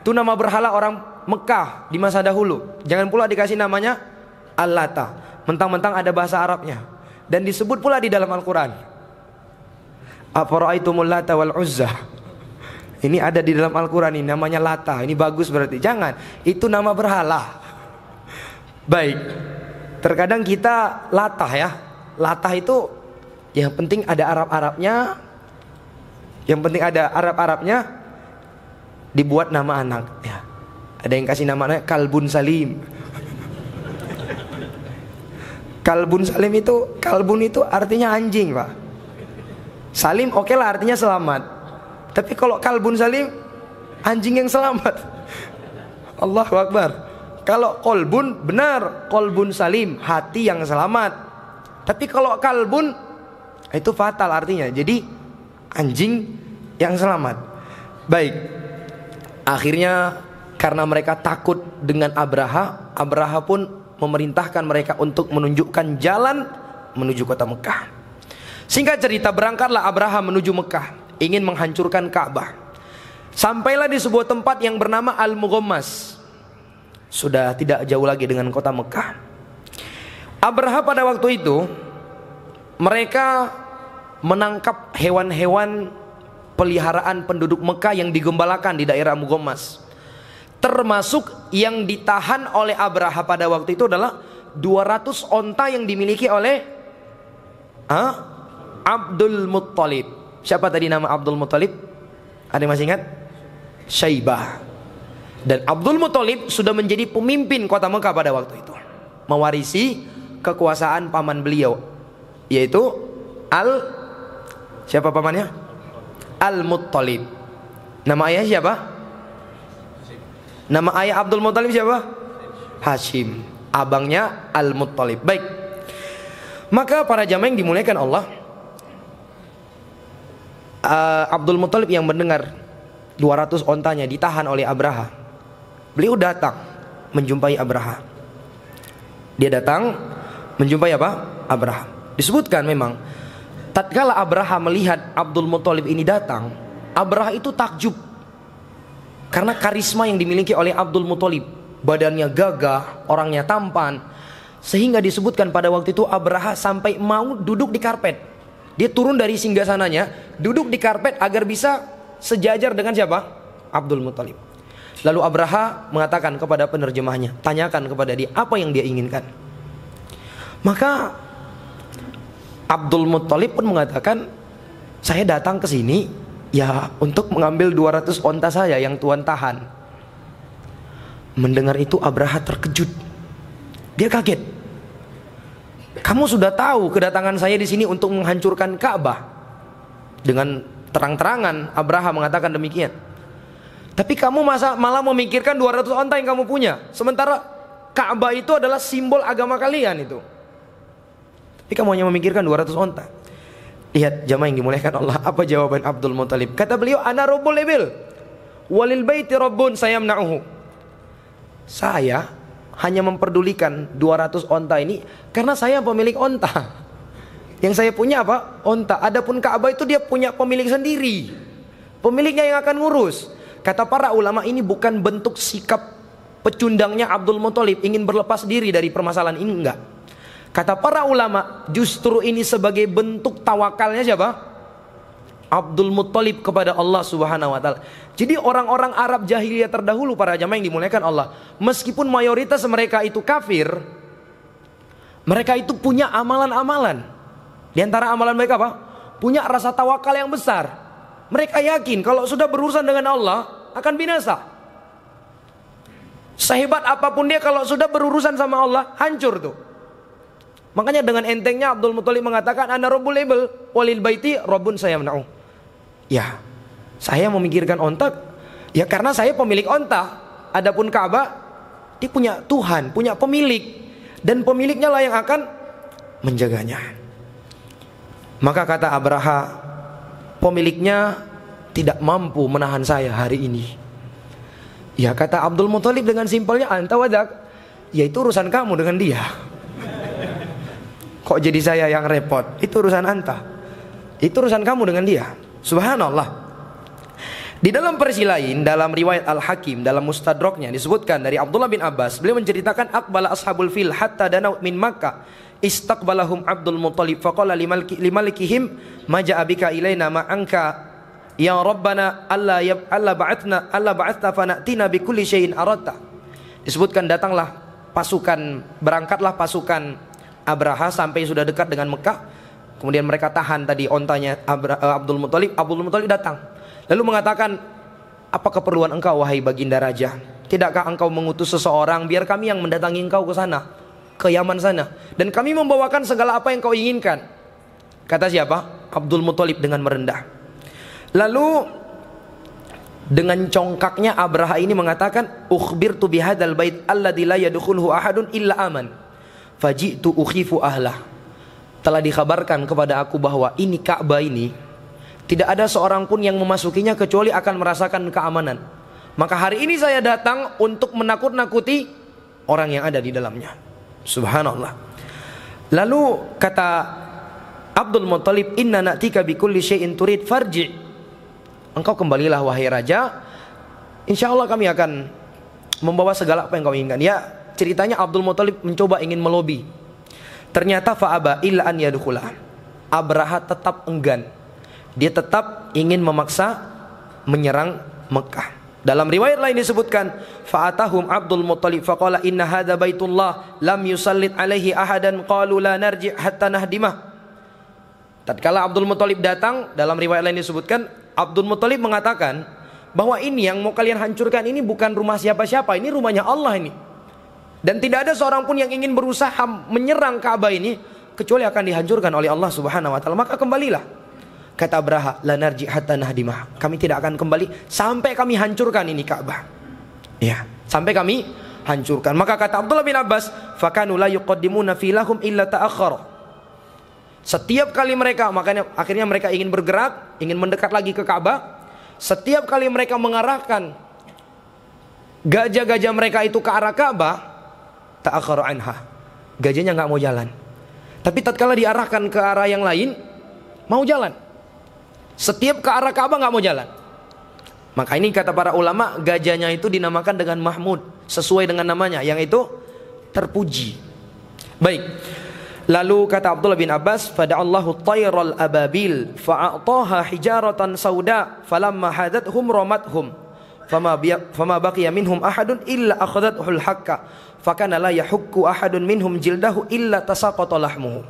Itu nama berhala orang Mekah di masa dahulu. Jangan pula dikasih namanya Al-Lata, mentang-mentang ada bahasa Arabnya. Dan disebut pula di dalam Al-Quran, Afara'aitumul Lata wal Uzza. Ini ada di dalam Al-Quran, ini namanya Lata. Ini bagus berarti. Jangan, itu nama berhala. Baik, terkadang kita latah ya. Latah itu yang penting ada Arab-Arabnya. Yang penting ada Arab-Arabnya, dibuat nama anak ya. Ada yang kasih namanya Kalbun Salim. Kalbun Salim itu, kalbun itu artinya anjing, Pak. Salim oke lah, artinya selamat. Tapi kalau Kalbun Salim, anjing yang selamat. Allahu Akbar. Kalau kolbun, benar, kolbun salim, hati yang selamat. Tapi kalau kalbun, itu fatal artinya. Jadi anjing yang selamat. Baik. Akhirnya karena mereka takut dengan Abraha, Abraha pun memerintahkan mereka untuk menunjukkan jalan menuju kota Mekah. Singkat cerita, berangkatlah Abraha menuju Mekah, ingin menghancurkan Ka'bah. Sampailah di sebuah tempat yang bernama Al-Mughammas. Sudah tidak jauh lagi dengan kota Mekah. Abraha pada waktu itu mereka menangkap hewan-hewan peliharaan penduduk Mekah yang digembalakan di daerah Mughammas. Termasuk yang ditahan oleh Abraha pada waktu itu adalah 200 onta yang dimiliki oleh Abdul Muttalib. Siapa tadi nama Abdul Muttalib? Ada yang masih ingat? Syaibah. Dan Abdul Muttalib sudah menjadi pemimpin kota Mekah pada waktu itu, mewarisi kekuasaan paman beliau, yaitu siapa pamannya? Al-Muttalib. Nama ayah siapa? Nama ayah Abdul Muttalib siapa? Hashim. Abangnya Al-Muttalib. Baik. Maka para jamaah yang dimuliakan Allah, Abdul Muttalib yang mendengar 200 ontanya ditahan oleh Abraha, beliau datang menjumpai Abraha. Dia datang menjumpai apa? Abraha. Disebutkan memang tatkala Abraha melihat Abdul Muttalib ini datang, Abraha itu takjub karena karisma yang dimiliki oleh Abdul Muttalib. Badannya gagah, orangnya tampan, sehingga disebutkan pada waktu itu Abraha sampai mau duduk di karpet. Dia turun dari singgasananya, duduk di karpet agar bisa sejajar dengan siapa? Abdul Muttalib. Lalu Abraha mengatakan kepada penerjemahnya, tanyakan kepada dia apa yang dia inginkan. Maka Abdul Muttalib pun mengatakan, Saya datang ke sini ya untuk mengambil 200 onta saya yang Tuhan tahan. Mendengar itu Abraha terkejut. Dia kaget. Kamu sudah tahu kedatangan saya di sini untuk menghancurkan Ka'bah. Dengan terang-terangan Abraha mengatakan demikian. Tapi kamu malah memikirkan 200 onta yang kamu punya. Sementara Ka'bah itu adalah simbol agama kalian itu. Tapi kamu hanya memikirkan 200 onta. Lihat jamaah yang dimuliakan Allah, apa jawaban Abdul Muthalib? Kata beliau, ana rabbul ibil walil baiti rabbun sayamna'uhu. Saya hanya memperdulikan 200 onta ini karena saya pemilik onta. Yang saya punya apa? Onta. Adapun Ka'bah itu dia punya pemilik sendiri. Pemiliknya yang akan ngurus. Kata para ulama, ini bukan bentuk sikap pecundangnya Abdul Muthalib ingin berlepas diri dari permasalahan ini, enggak. Kata para ulama, justru ini sebagai bentuk tawakalnya siapa? Abdul Muthalib kepada Allah Subhanahu wa taala. Jadi orang-orang Arab jahiliyah terdahulu, para jamaah yang dimuliakan Allah, meskipun mayoritas mereka itu kafir, mereka itu punya amalan-amalan. Di antara amalan mereka apa? Punya rasa tawakal yang besar. Mereka yakin kalau sudah berurusan dengan Allah akan binasa. Sehebat apapun dia, kalau sudah berurusan sama Allah, hancur tuh. Makanya dengan entengnya Abdul Muthalib mengatakan, ana rabbul ibil walil baiti rabbun sayamna'u. Ya, saya memikirkan onta ya karena saya pemilik onta. Adapun Ka'bah, dia punya Tuhan, punya pemilik, dan pemiliknya lah yang akan menjaganya. Maka kata Abraha, pemiliknya tidak mampu menahan saya hari ini. Ya, kata Abdul Muthalib dengan simpelnya, anta wadak, yaitu urusan kamu dengan dia. Kok jadi saya yang repot? Itu urusan anta. Itu urusan kamu dengan dia. Subhanallah. Di dalam versi lain, dalam riwayat Al-Hakim, dalam Mustadraknya disebutkan dari Abdullah bin Abbas, beliau menceritakan aqbala ashabul fil hatta danau min Makkah istaqbalahum Abdul Muthalib faqala limalikihim ma ja'a bika ilaina ma anka ya rabbana alla ba'athna fanatina bi kulli syai'in aradta. Disebutkan berangkatlah pasukan Abraha sampai sudah dekat dengan Mekah. Kemudian mereka tahan tadi ontanya Abdul Muthalib. Abdul Muthalib datang lalu mengatakan, apa keperluan engkau wahai baginda raja? Tidakkah engkau mengutus seseorang biar kami yang mendatangi engkau ke sana, ke Yaman sana, dan kami membawakan segala apa yang kau inginkan? Kata siapa? Abdul Muthalib dengan merendah. Lalu dengan congkaknya Abraha ini mengatakan, ukhbirtu bihadzal bait alladzi la yadkhuluhu ahadun illa aman faji'tu ukhifu ahlah. Telah dikabarkan kepada aku bahwa ini Ka'bah ini tidak ada seorang pun yang memasukinya kecuali akan merasakan keamanan. Maka hari ini saya datang untuk menakut-nakuti orang yang ada di dalamnya. Subhanallah. Lalu kata Abdul Muthalib, inna na'tika bi kulli syai'in turid farji. Engkau kembalilah wahai raja, insyaallah kami akan membawa segala apa yang kau inginkan. Ya, ceritanya Abdul Muthalib mencoba ingin melobi. Ternyata fa'aba illa an yadkhula. Abraha tetap enggan. Dia tetap ingin memaksa menyerang Mekah. Dalam riwayat lain disebutkan, fa'atahum Abdul Muthalib faqala inna hadza baitullah lam yusallit alaihi ahadan qalu la narji' hatta nahdimah. Tatkala Abdul Muthalib datang, dalam riwayat lain disebutkan, Abdul Muthalib mengatakan bahwa ini yang mau kalian hancurkan ini bukan rumah siapa-siapa, ini rumahnya Allah ini. Dan tidak ada seorang pun yang ingin berusaha menyerang Ka'bah ini kecuali akan dihancurkan oleh Allah Subhanahu wa taala. Maka kembalilah. Kata Abraha, la narji hatta nahdimah. Kami tidak akan kembali sampai kami hancurkan ini Ka'bah. Ya, sampai kami hancurkan. Maka kata Abdullah bin Abbas, fakanu la yuqaddimuna fi lahum illa ta'akhkhara. Setiap kali mereka, makanya akhirnya mereka ingin bergerak, ingin mendekat lagi ke Ka'bah. Setiap kali mereka mengarahkan gajah-gajah mereka itu ke arah Ka'bah, ta'akhkhara anha. Gajahnya enggak mau jalan. Tapi tatkala diarahkan ke arah yang lain, mau jalan. Setiap ke arah Ka'bah enggak mau jalan. Maka ini kata para ulama, gajahnya itu dinamakan dengan Mahmud, sesuai dengan namanya, yang itu terpuji. Baik. Lalu kata Abdullah bin Abbas, fada'allahu tayral ababil fa'ataha hijaratan sauda falamma hadathum ramathum fama baqiya minhum ahadun illa akhadathul hakka fakana la yahukku ahadun minhum jildahu illa tasaqata lahmuhu.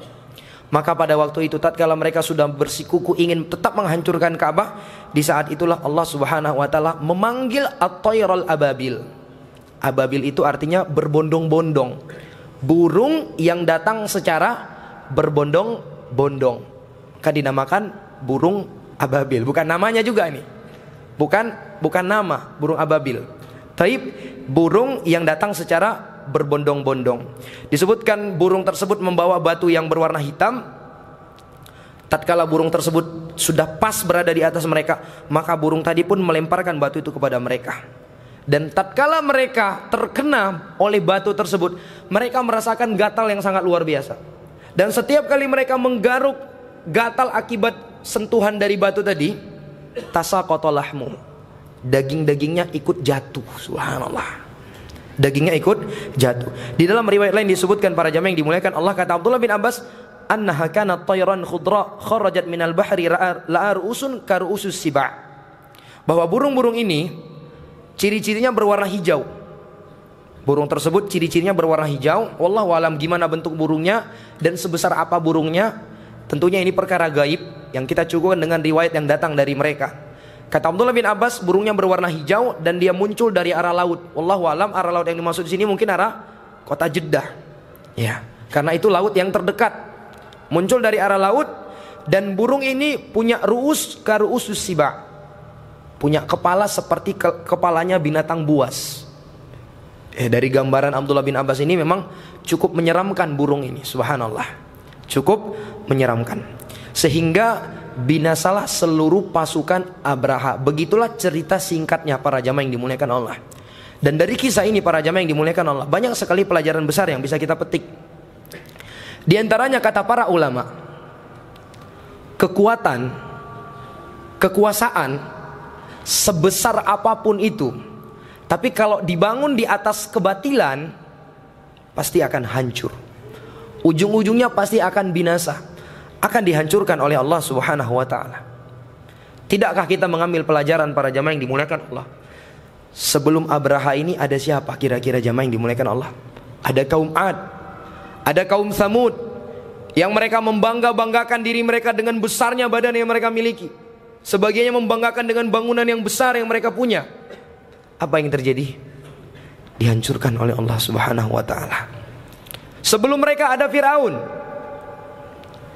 Maka pada waktu itu tatkala mereka sudah bersikuku ingin tetap menghancurkan Ka'bah, di saat itulah Allah Subhanahu wa taala memanggil at-tayral ababil. Ababil itu artinya berbondong-bondong. Burung yang datang secara berbondong-bondong. Maka dinamakan burung ababil. Bukan namanya juga ini. Bukan nama burung ababil. Taib, burung yang datang secara berbondong-bondong. Disebutkan burung tersebut membawa batu yang berwarna hitam. Tatkala burung tersebut sudah pas berada di atas mereka, maka burung tadi pun melemparkan batu itu kepada mereka. Dan tatkala mereka terkena oleh batu tersebut, mereka merasakan gatal yang sangat luar biasa. Dan setiap kali mereka menggaruk gatal akibat sentuhan dari batu tadi, tasaqatalahmu, daging-dagingnya ikut jatuh. Subhanallah, dagingnya ikut jatuh. Di dalam riwayat lain disebutkan para jamaah yang dimuliakan Allah, kata Abdullah bin Abbas, annaha kanat tayran khudra kharajat minal bahri la'a ru'usun ka ru'usus siba'. Bahwa burung-burung ini ciri-cirinya berwarna hijau. Burung tersebut ciri-cirinya berwarna hijau. Wallahu alam gimana bentuk burungnya dan sebesar apa burungnya, tentunya ini perkara gaib yang kita cukupkan dengan riwayat yang datang dari mereka. Kata Abdullah bin Abbas, burungnya berwarna hijau dan dia muncul dari arah laut. Wallahu alam, arah laut yang dimaksud di sini mungkin arah kota Jeddah. Ya, karena itu laut yang terdekat. Muncul dari arah laut, dan burung ini punya ru'us ka ru'usus siba'. Punya kepala seperti kepalanya binatang buas. Dari gambaran Abdullah bin Abbas ini memang cukup menyeramkan burung ini. Subhanallah, cukup menyeramkan. Sehingga binasalah seluruh pasukan Abraha. Begitulah cerita singkatnya para jamaah yang dimuliakan Allah. Dan dari kisah ini para jamaah yang dimuliakan Allah, banyak sekali pelajaran besar yang bisa kita petik. Di antaranya kata para ulama, kekuasaan sebesar apapun itu, tapi kalau dibangun di atas kebatilan, pasti akan hancur. Ujung-ujungnya pasti akan binasa, akan dihancurkan oleh Allah Subhanahu wa taala. Tidakkah kita mengambil pelajaran para jamaah yang dimuliakan Allah? Sebelum Abraha ini ada siapa kira-kira jamaah yang dimuliakan Allah? Ada kaum Ad, ada kaum Samud, yang mereka membangga-banggakan diri mereka dengan besarnya badan yang mereka miliki. Sebagiannya membanggakan dengan bangunan yang besar yang mereka punya. Apa yang terjadi? Dihancurkan oleh Allah Subhanahu wa taala. Sebelum mereka ada Firaun.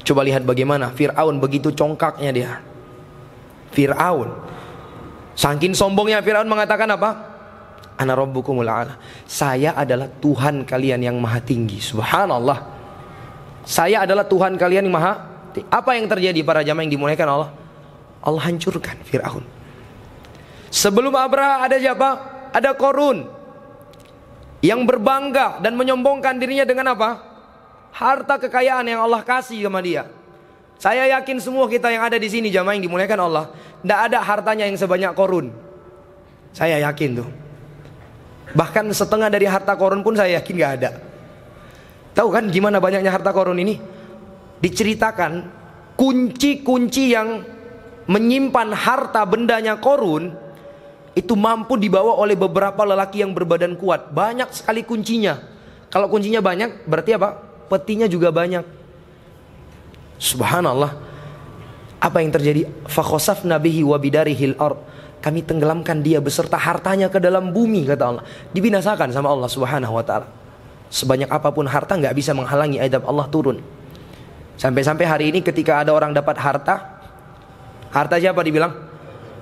Coba lihat bagaimana Fir'aun, begitu congkaknya dia. Fir'aun, saking sombongnya Fir'aun mengatakan apa? Ana rabbukumul a'la. Saya adalah Tuhan kalian yang maha tinggi. Subhanallah, saya adalah Tuhan kalian yang maha tinggi. Apa yang terjadi para jamaah yang dimuliakan Allah? Allah hancurkan Fir'aun. Sebelum Abraha ada siapa? Ada Qarun, yang berbangga dan menyombongkan dirinya dengan apa? Harta kekayaan yang Allah kasih sama dia. Saya yakin semua kita yang ada di sini jamaah yang dimuliakan Allah, tidak ada hartanya yang sebanyak Qarun. Saya yakin tuh. Bahkan setengah dari harta Qarun pun saya yakin gak ada. Tahu kan gimana banyaknya harta Qarun ini? Diceritakan kunci-kunci yang menyimpan harta bendanya Qarun itu mampu dibawa oleh beberapa lelaki yang berbadan kuat. Banyak sekali kuncinya. Kalau kuncinya banyak berarti apa? Petinya juga banyak. Subhanallah. Apa yang terjadi? Fakhosafna bihi wa bidarihil ard. Kami tenggelamkan dia beserta hartanya ke dalam bumi, kata Allah. Dibinasakan sama Allah Subhanahu wa taala. Sebanyak apapun harta nggak bisa menghalangi adab Allah turun. Sampai-sampai hari ini ketika ada orang dapat harta, harta siapa dibilang?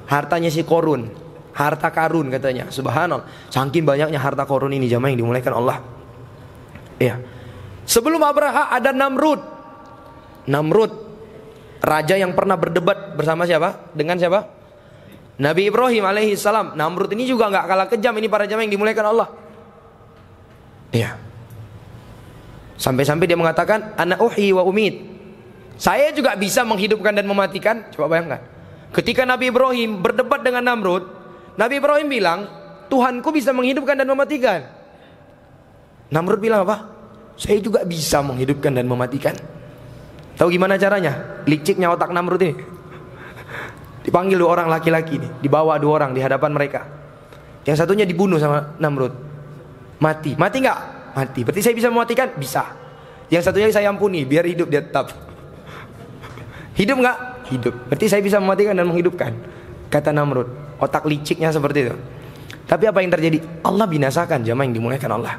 Hartanya si Qarun, harta karun katanya. Subhanallah. Saking banyaknya harta Qarun ini jamaah yang dimuliakan Allah. Iya. Sebelum Abraha ada Namrud. Namrud, raja yang pernah berdebat bersama siapa? Dengan siapa? Nabi Ibrahim alaihi salam. Namrud ini juga nggak kalah kejam ini para jamaah yang dimuliakan Allah. Iya. Sampai-sampai dia mengatakan, ana uhyi wa umit. Saya juga bisa menghidupkan dan mematikan. Coba bayangkan. Ketika Nabi Ibrahim berdebat dengan Namrud, Nabi Ibrahim bilang, Tuhanku bisa menghidupkan dan mematikan. Namrud bilang apa? Saya juga bisa menghidupkan dan mematikan. Tahu gimana caranya? Liciknya otak Namrud ini. Dipanggil dua orang laki-laki nih, dibawa dua orang di hadapan mereka. Yang satunya dibunuh sama Namrud. Mati. Mati enggak? Mati. Berarti saya bisa mematikan? Bisa. Yang satunya saya ampuni, biar hidup dia tetap. Hidup nggak? Hidup. Berarti saya bisa mematikan dan menghidupkan. Kata Namrud. Otak liciknya seperti itu. Tapi apa yang terjadi? Allah binasakan jamaah yang dimuliakan Allah.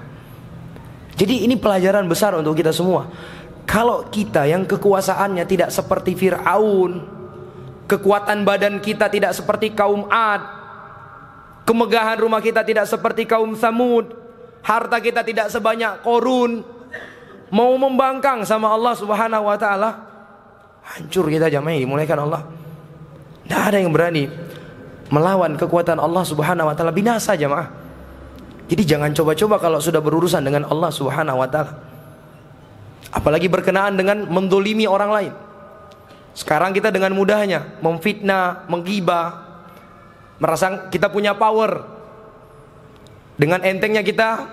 Jadi ini pelajaran besar untuk kita semua. Kalau kita yang kekuasaannya tidak seperti Fir'aun, kekuatan badan kita tidak seperti kaum Ad, kemegahan rumah kita tidak seperti kaum Samud, harta kita tidak sebanyak Qorun, mau membangkang sama Allah Subhanahu wa taala, hancur kita jamaah yang dimuliakan Allah. Tidak ada yang berani melawan kekuatan Allah Subhanahu wa taala, binasa jamaah. Jadi jangan coba-coba kalau sudah berurusan dengan Allah Subhanahu wa taala. Apalagi berkenaan dengan mendolimi orang lain. Sekarang kita dengan mudahnya memfitnah, menggibah, merasa kita punya power. Dengan entengnya kita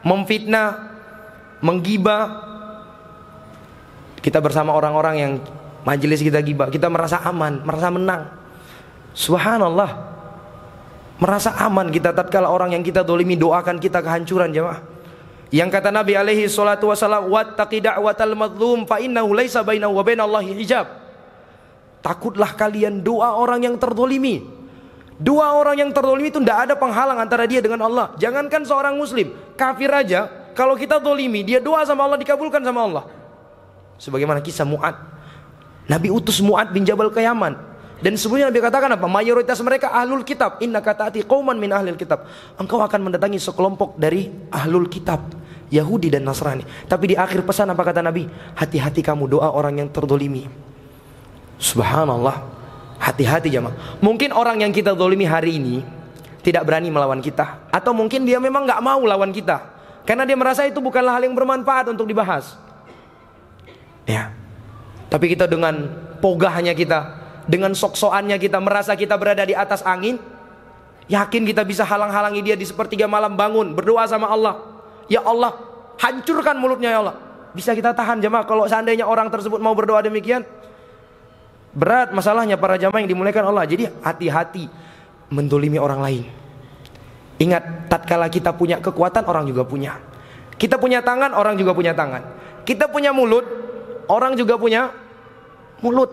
memfitnah, menggibah. Kita bersama orang-orang yang majelis kita gibah, kita merasa aman, merasa menang. Subhanallah, merasa aman kita tatkala orang yang kita dolimi doakan kita kehancuran jemaah. Yang kata Nabi alaihi salatu wasallam, wattaqi da'watal mazlum fa innahu laisa bainahu wa bainallahi hijab. Takutlah kalian doa orang yang terdolimi. Doa orang yang terdolimi itu tidak ada penghalang antara dia dengan Allah. Jangankan seorang muslim, kafir aja, kalau kita dolimi, dia doa sama Allah dikabulkan sama Allah. Sebagaimana kisah Mu'ad. Nabi utus Mu'ad bin Jabal ke Yaman. Dan sebelumnya Nabi katakan apa? Mayoritas mereka ahlul kitab. Innaka ta'ti qauman min ahlil kitab. Engkau akan mendatangi sekelompok dari ahlul kitab, Yahudi dan Nasrani. Tapi di akhir pesan apa kata Nabi? Hati-hati kamu doa orang yang terdolimi. Subhanallah, hati-hati jamaah. Mungkin orang yang kita dolimi hari ini tidak berani melawan kita, atau mungkin dia memang gak mau lawan kita karena dia merasa itu bukanlah hal yang bermanfaat untuk dibahas. Ya. Tapi kita dengan pogahnya kita, dengan sok-sokannya kita, merasa kita berada di atas angin, yakin kita bisa halang-halangi dia di sepertiga malam bangun, berdoa sama Allah. Ya Allah, hancurkan mulutnya ya Allah. Bisa kita tahan jamaah kalau seandainya orang tersebut mau berdoa demikian? Berat masalahnya para jamaah yang dimuliakan Allah. Jadi hati-hati mendolimi orang lain. Ingat, tatkala kita punya kekuatan, orang juga punya. Kita punya tangan, orang juga punya tangan. Kita punya mulut, orang juga punya mulut.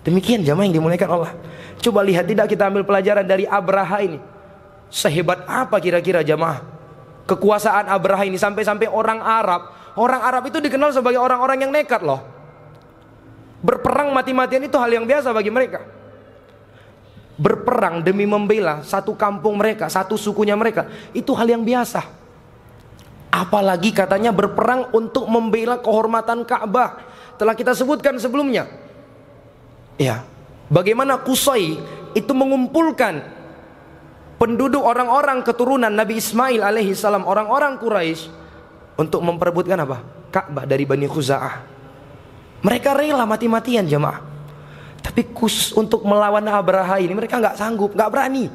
Demikian jamaah yang dimuliakan Allah. Coba lihat, tidak kita ambil pelajaran dari Abraha ini. Sehebat apa kira-kira jamaah kekuasaan Abraha ini, sampai-sampai orang Arab itu dikenal sebagai orang-orang yang nekat loh. Berperang mati-matian itu hal yang biasa bagi mereka. Berperang demi membela satu kampung mereka, satu sukunya mereka, itu hal yang biasa. Apalagi katanya berperang untuk membela kehormatan Ka'bah. Telah kita sebutkan sebelumnya. Ya, bagaimana Qusay itu mengumpulkan penduduk orang-orang keturunan Nabi Ismail alaihi salam, orang-orang Quraisy, untuk memperebutkan apa? Ka'bah dari Bani Khuza'ah. Mereka rela mati-matian jemaah. Tapi khusus untuk melawan Abraha ini mereka nggak sanggup, nggak berani.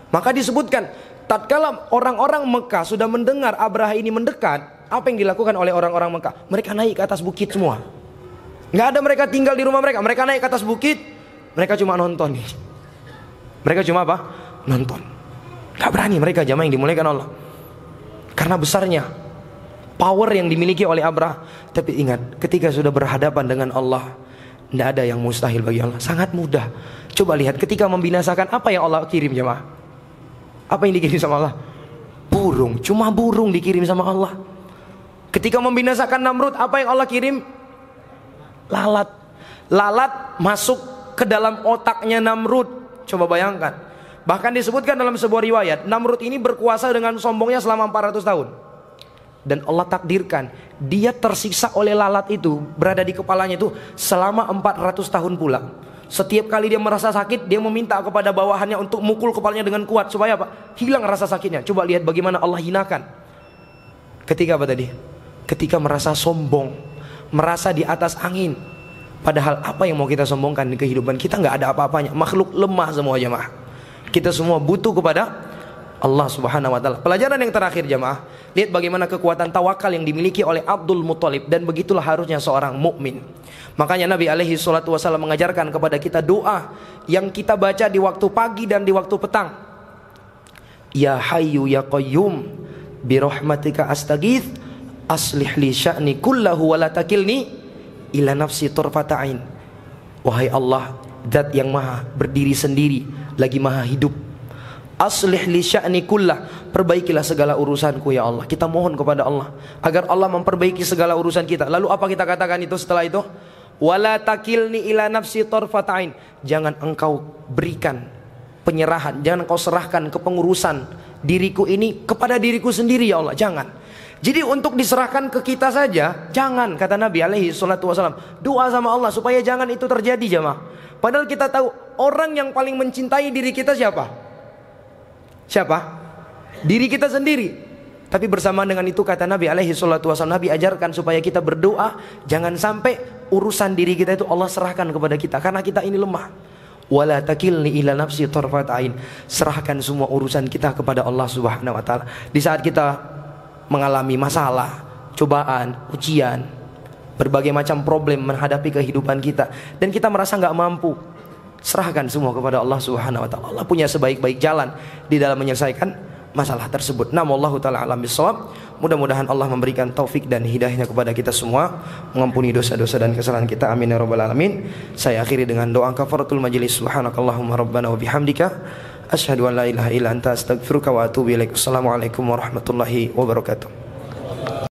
Maka disebutkan, tatkala orang-orang Mekah sudah mendengar Abraha ini mendekat, apa yang dilakukan oleh orang-orang Mekah? Mereka naik ke atas bukit semua. Nggak ada mereka tinggal di rumah mereka. Mereka naik ke atas bukit. Mereka cuma nonton nih. Mereka cuma apa? Nonton. Nggak berani mereka jamaah yang dimuliakan Allah. Karena besarnya power yang dimiliki oleh Abraha. Tapi ingat, ketika sudah berhadapan dengan Allah, tidak ada yang mustahil bagi Allah. Sangat mudah. Coba lihat, ketika membinasakan, apa yang Allah kirim jemaah? Apa yang dikirim sama Allah? Burung. Cuma burung dikirim sama Allah. Ketika membinasakan Namrud, apa yang Allah kirim? Lalat. Lalat masuk ke dalam otaknya Namrud. Coba bayangkan. Bahkan disebutkan dalam sebuah riwayat, Namrud ini berkuasa dengan sombongnya selama 400 tahun. Dan Allah takdirkan dia tersiksa oleh lalat itu, berada di kepalanya itu selama 400 tahun pula. Setiap kali dia merasa sakit, dia meminta kepada bawahannya untuk mukul kepalanya dengan kuat supaya apa? Hilang rasa sakitnya. Coba lihat bagaimana Allah hinakan. Ketika apa tadi? Ketika merasa sombong, merasa di atas angin. Padahal apa yang mau kita sombongkan di kehidupan kita? Nggak ada apa-apanya. Makhluk lemah semua jemaah. Kita semua butuh kepada Allah Subhanahu wa taala. Pelajaran yang terakhir jemaah, lihat bagaimana kekuatan tawakal yang dimiliki oleh Abdul Muthalib, dan begitulah harusnya seorang mukmin. Makanya Nabi alaihi salatu wasallam mengajarkan kepada kita doa yang kita baca di waktu pagi dan di waktu petang. Ya Hayyu ya Qayyum bi rahmatika astaghits aslih li sya'ni kullahu wa la takilni ila nafsi turfata ain. Wahai Allah, zat yang maha berdiri sendiri, lagi maha hidup. Aslih li sya'ni kullah, perbaikilah segala urusanku ya Allah. Kita mohon kepada Allah agar Allah memperbaiki segala urusan kita. Lalu apa kita katakan itu setelah itu? Wala takilni ila nafsi tarfata'in. Jangan engkau berikan penyerahan, jangan engkau serahkan kepengurusan diriku ini kepada diriku sendiri ya Allah. Jangan. Jadi untuk diserahkan ke kita saja, jangan, kata Nabi alaihi salatu wasallam. Doa sama Allah supaya jangan itu terjadi jamaah. Padahal kita tahu orang yang paling mencintai diri kita siapa? Siapa? Diri kita sendiri. Tapi bersamaan dengan itu kata Nabi alaihi salatu wasallam, Nabi ajarkan supaya kita berdoa jangan sampai urusan diri kita itu Allah serahkan kepada kita, karena kita ini lemah. Wala takilni ila nafsi tarfata'in. Serahkan semua urusan kita kepada Allah Subhanahu wa taala. Di saat kita mengalami masalah, cobaan, ujian, berbagai macam problem menghadapi kehidupan kita, dan kita merasa nggak mampu, serahkan semua kepada Allah Subhanahu wa taala. Allah punya sebaik-baik jalan di dalam menyelesaikan masalah tersebut. Wallahu taala alam bisawab. Mudah-mudahan Allah memberikan taufik dan hidayahnya kepada kita semua, mengampuni dosa-dosa dan kesalahan kita. Amin ya rabbal alamin. Saya akhiri dengan doa kafaratul majlis. Subhanakallahumma rabbana wa bihamdika asyhadu an la ilaha illa anta astaghfiruka wa atubu ilaik. Assalamualaikum warahmatullahi wabarakatuh.